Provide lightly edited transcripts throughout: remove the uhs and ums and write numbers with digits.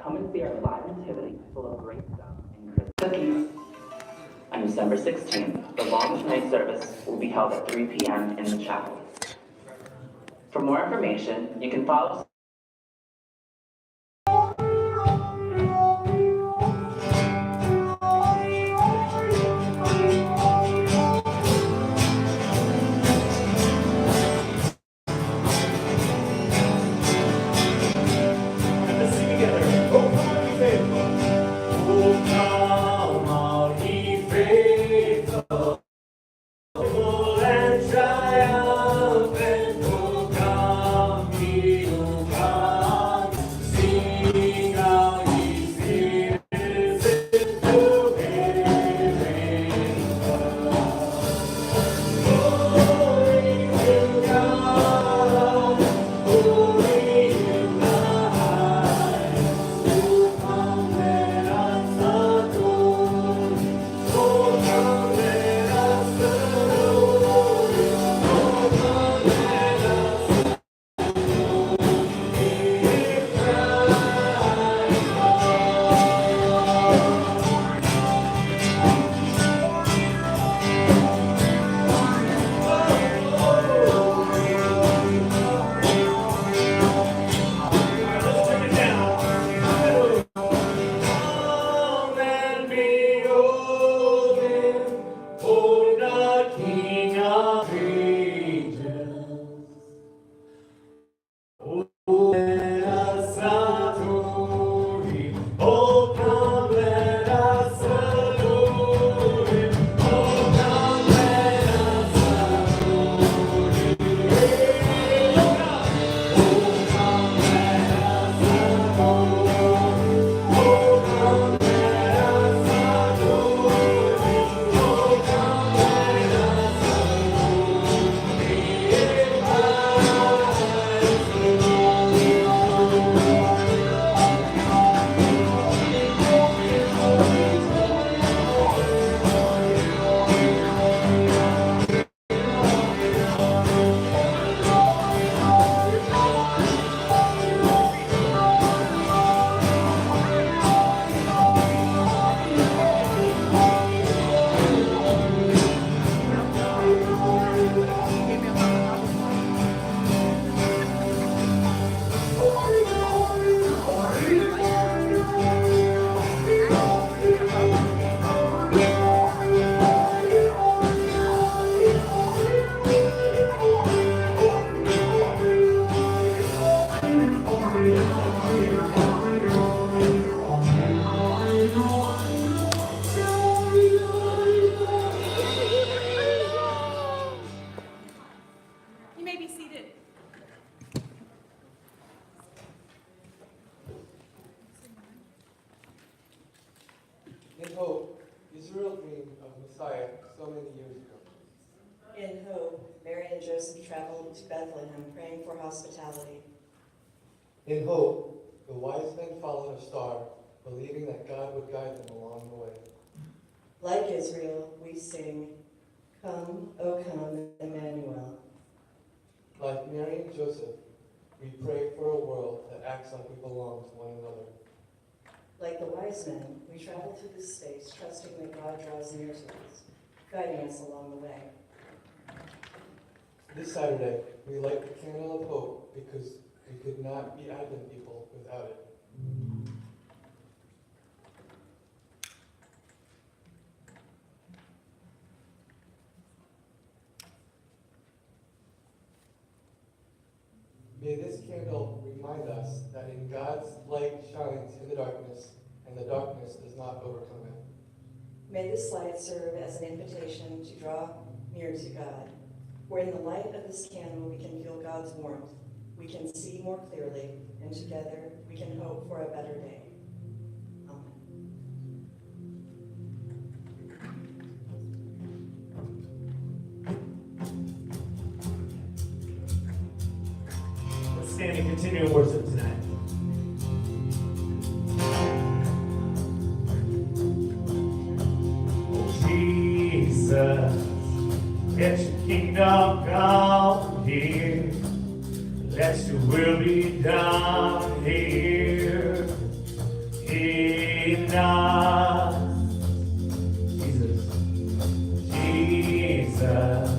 Come and see our live nativity full of great stuff and Christmas cookies. On December 16th, the launch night service will be held at 3 p.m. in the chapel. For more information, you can follow us. In hope, Israel dreamed of Messiah so many years ago. In hope, Mary and Joseph traveled to Bethlehem praying for hospitality. In hope, the wise men followed a star, believing that God would guide them along the way. Like Israel, we sing, "Come, O come, Emmanuel." Like Mary and Joseph, we pray for a world that acts like we belong to one another. Like the wise men, we travel through this space, trusting that God draws near to us, guiding us along the way. This Saturday, we light the candle of hope because we could not be Advent people without it. May this candle remind us that in God's light shines in the darkness, and the darkness does not overcome it. May this light serve as an invitation to draw near to God. For in the light of this candle, we can feel God's warmth, we can see more clearly, and together we can hope for a better day. Stand and continue in worship tonight. Oh, Jesus, let your kingdom come here. Let your will be done here between us. Jesus, Jesus,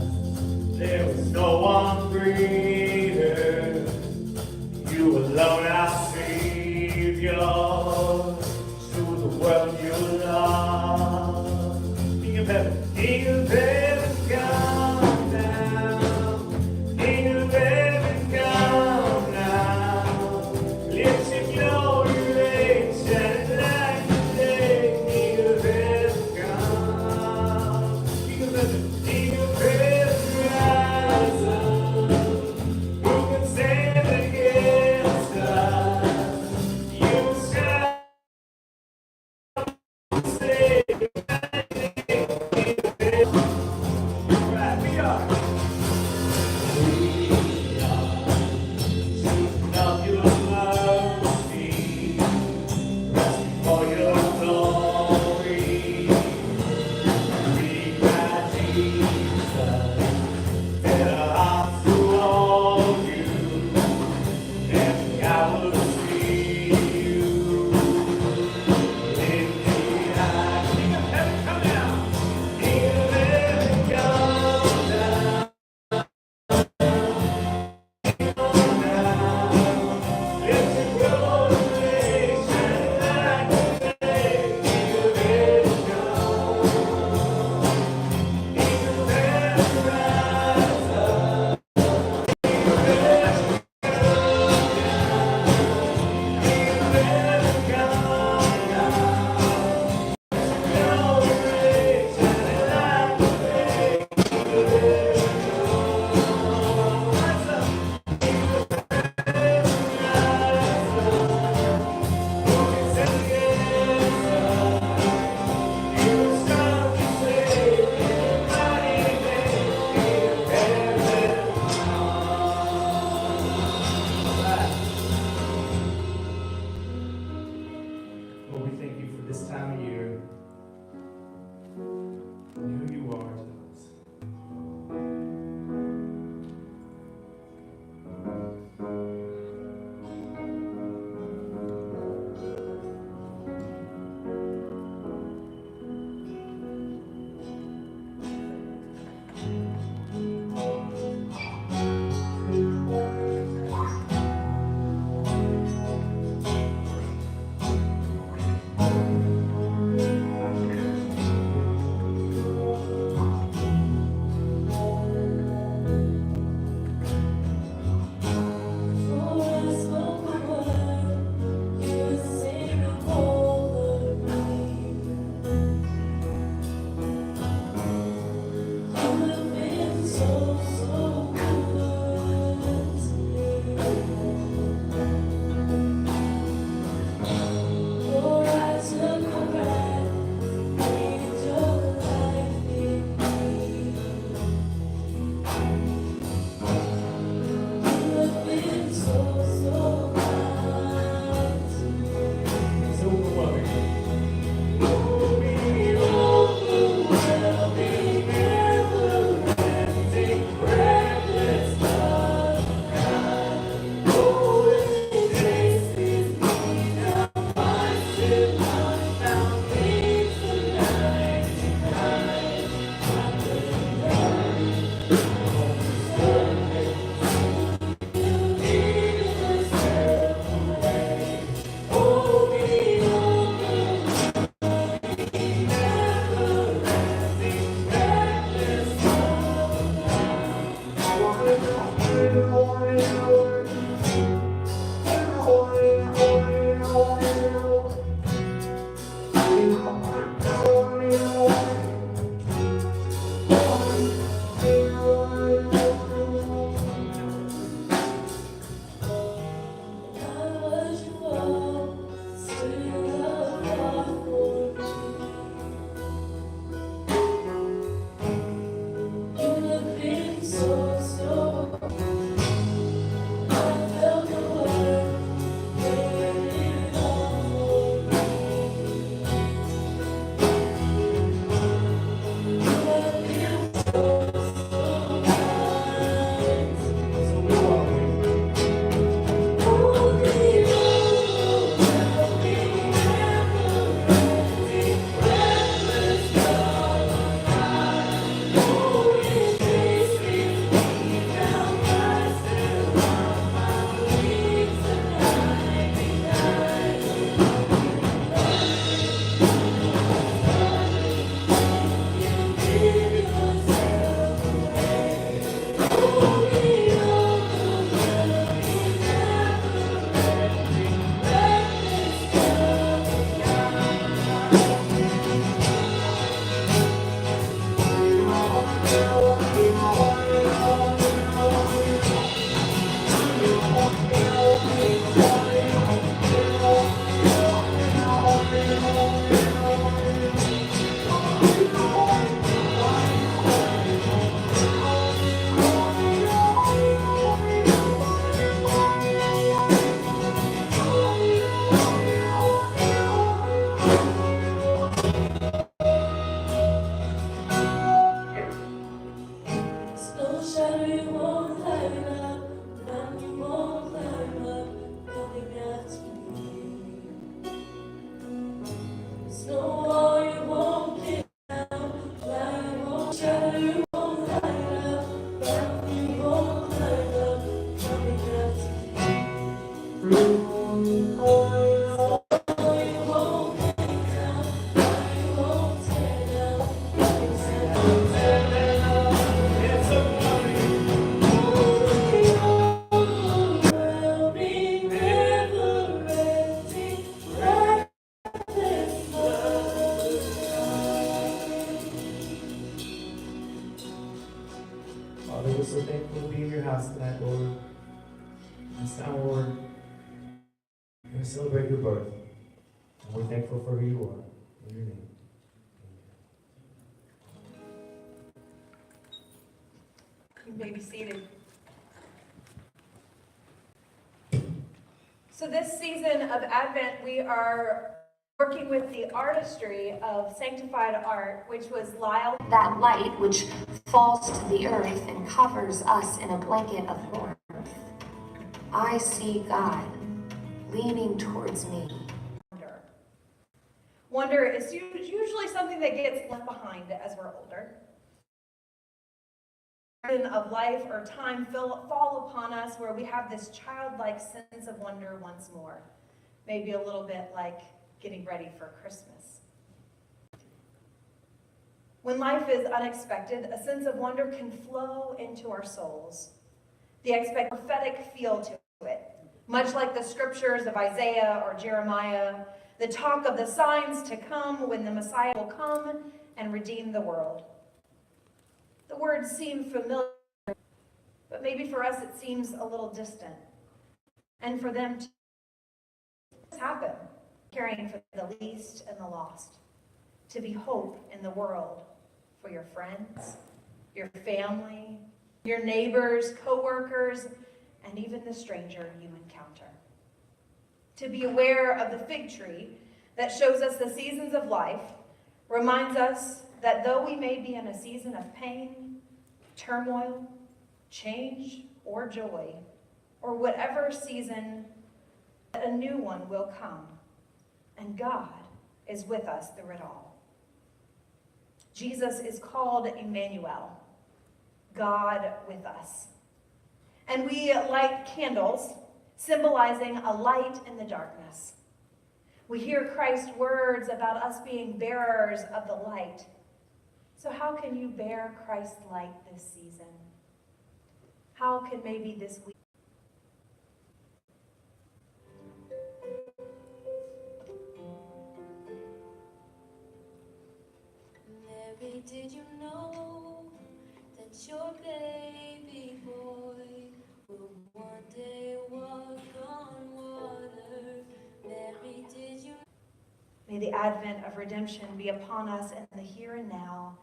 there was no one greater. You alone, our Savior, to the world you love. King of heaven, come down. King of heaven, come now. Lift your glory, reign, shine like the day. King of heaven, come. King of heaven, rise up. Who can stand against us? You shall save. Right, we are. Of your mercy, resting for your glory. We cry, Jesus, let our hearts to hold you, and I will see you in the eye. King of heaven, come down. King of heaven, come down. Lift your glory, shine like the day. King of heaven, come. King of heaven, rise up. King of heaven, come down. Glory, shine like the day. King of heaven, rise up. Lord, we thank you for this time of year and who you are to us. birth. And we're thankful for who you are. In your name. You may be seated. So this season of Advent, we are working with the artistry of sanctified art, which was Lyle. That light which falls to the earth and covers us in a blanket of warmth. I see God leaning towards me. Wonder is usually something that gets left behind as we're older. Of life or time fall upon us where we have this childlike sense of wonder once more. Maybe a little bit like getting ready for Christmas. When life is unexpected, a sense of wonder can flow into our souls. The prophetic feel to it, much like the scriptures of Isaiah or Jeremiah, the talk of the signs to come when the Messiah will come and redeem the world. The words seem familiar, but maybe for us it seems a little distant. And for them to happen, caring for the least and the lost, to be hope in the world for your friends, your family, your neighbors, co-workers, and even the stranger you encounter. To be aware of the fig tree that shows us the seasons of life, reminds us that though we may be in a season of pain, turmoil, change, or joy, or whatever season, a new one will come, and God is with us through it all. Jesus is called Emmanuel, God with us. And we light candles, symbolizing a light in the darkness. We hear Christ's words about us being bearers of the light. So how can you bear Christ's light this season? How can maybe this week? Mary, did you know that your baby boy will one day walk on water? Mary, did you? May the advent of redemption be upon us in the here and now.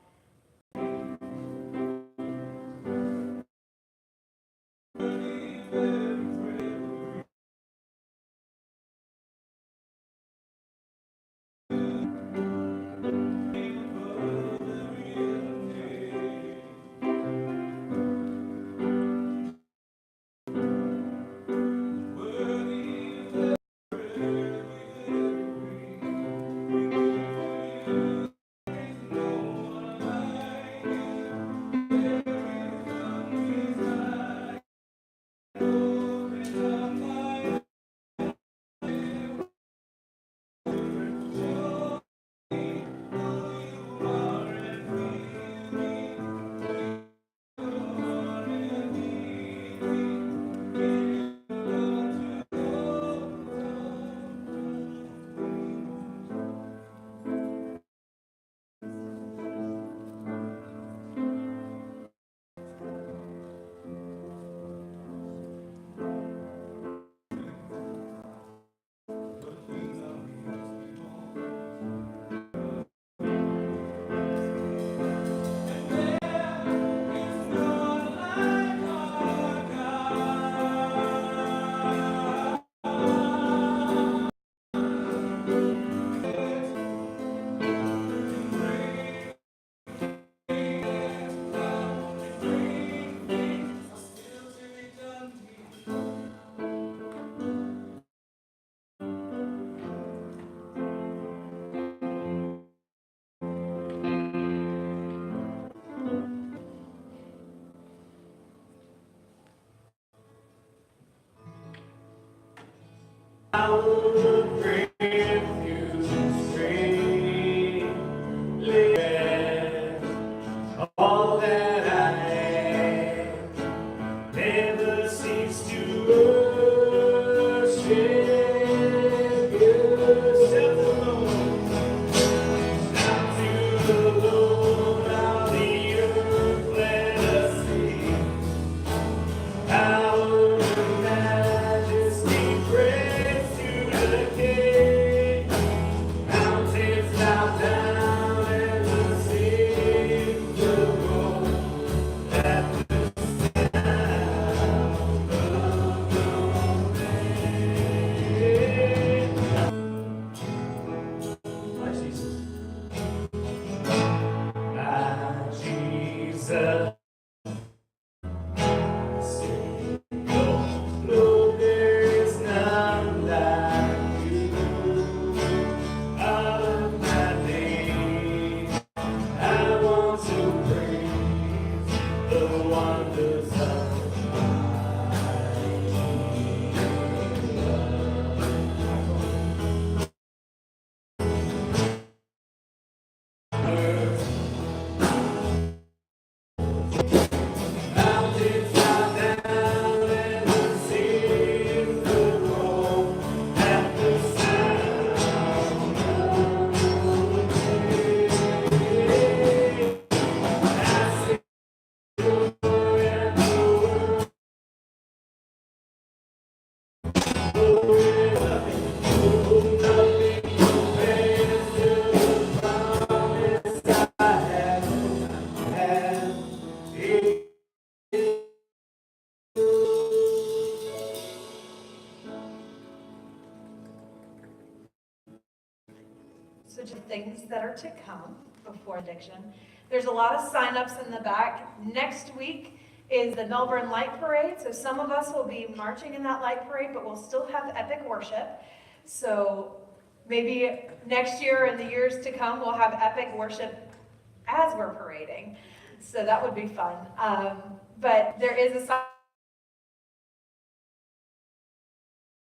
So just things that are to come before addiction. There's a lot of sign-ups in the back. Next week is the Melbourne Light Parade. So some of us will be marching in that light parade, but we'll still have epic worship. So maybe next year and the years to come, we'll have epic worship as we're parading. So that would be fun. But there is a sign.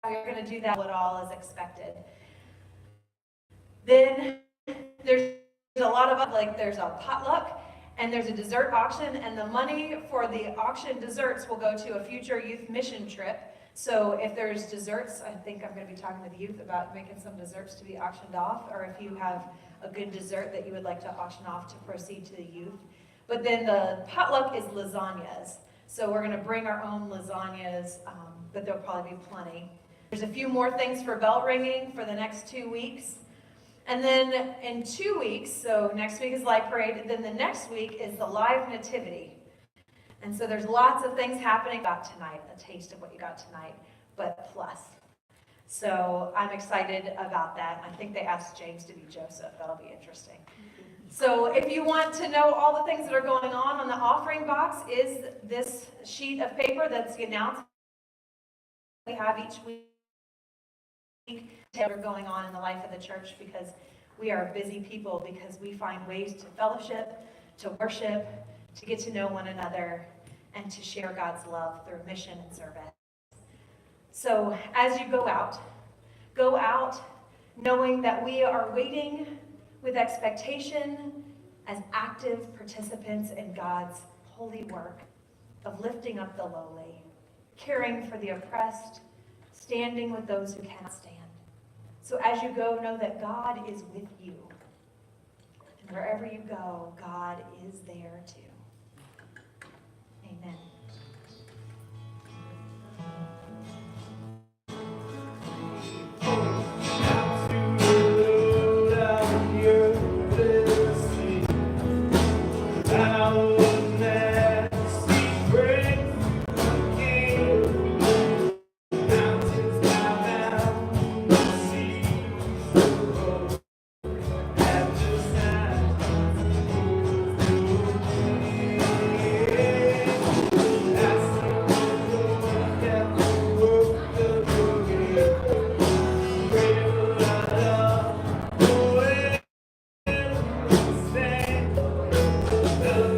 We're going to do that at all as expected. Then there's a lot of, like, there's a potluck and there's a dessert auction, and the money for the auction desserts will go to a future youth mission trip. So if there's desserts, I think I'm going to be talking to the youth about making some desserts to be auctioned off, or if you have a good dessert that you would like to auction off to proceed to the youth. But then the potluck is lasagnas. So we're going to bring our own lasagnas, but there'll probably be plenty. There's a few more things for bell ringing for the next 2 weeks. And then in 2 weeks, so next week is Light Parade, then the next week is the live nativity. And so there's lots of things happening. Got tonight, a taste of what you got tonight, but plus. So I'm excited about that. I think they asked James to be Joseph. That'll be interesting. So if you want to know all the things that are going on the offering box is this sheet of paper that's the announcement we have each week that are going on in the life of the church, because we are busy people, because we find ways to fellowship, to worship, to get to know one another, and to share God's love through mission and service. So as you go out knowing that we are waiting with expectation as active participants in God's holy work of lifting up the lowly, caring for the oppressed, standing with those who cannot stand. So as you go, know that God is with you. And wherever you go, God is there too.